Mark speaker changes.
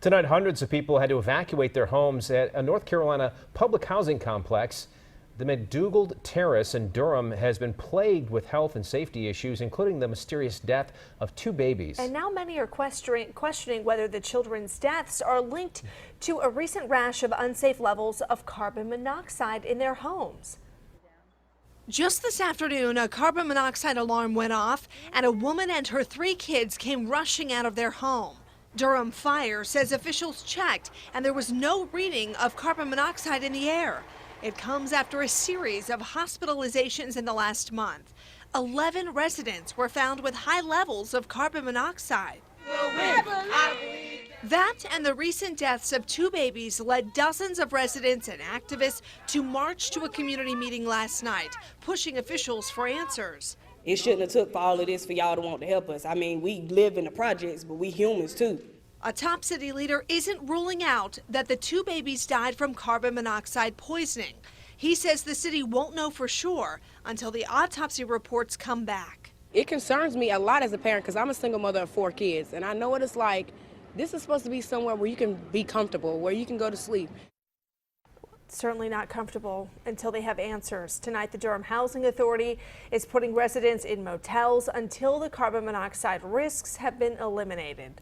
Speaker 1: Tonight, hundreds of people had to evacuate their homes at a North Carolina public housing complex. The McDougald Terrace in Durham has been plagued with health and safety issues, including the mysterious death of 2 babies.
Speaker 2: And now many are questioning whether the children's deaths are linked to a recent rash of unsafe levels of carbon monoxide in their homes.
Speaker 3: Just this afternoon, a carbon monoxide alarm went off and a woman and her 3 kids came rushing out of their home. Durham Fire says officials checked and there was no reading of carbon monoxide in the air. It comes after a series of hospitalizations in the last month. 11 residents were found with high levels of carbon monoxide. That and the recent deaths of 2 babies led dozens of residents and activists to march to a community meeting last night, pushing officials for answers.
Speaker 4: It shouldn't have took for all of this for y'all to want to help us. I mean, we live in the projects, but we humans too.
Speaker 3: A top city leader isn't ruling out that the 2 babies died from carbon monoxide poisoning. He says the city won't know for sure until the autopsy reports come back.
Speaker 4: It concerns me a lot as a parent because I'm a single mother of 4 kids, and I know what it's like. This is supposed to be somewhere where you can be comfortable, where you can go to sleep.
Speaker 2: Certainly not comfortable until they have answers. Tonight, the Durham Housing Authority is putting residents in motels until the carbon monoxide risks have been eliminated.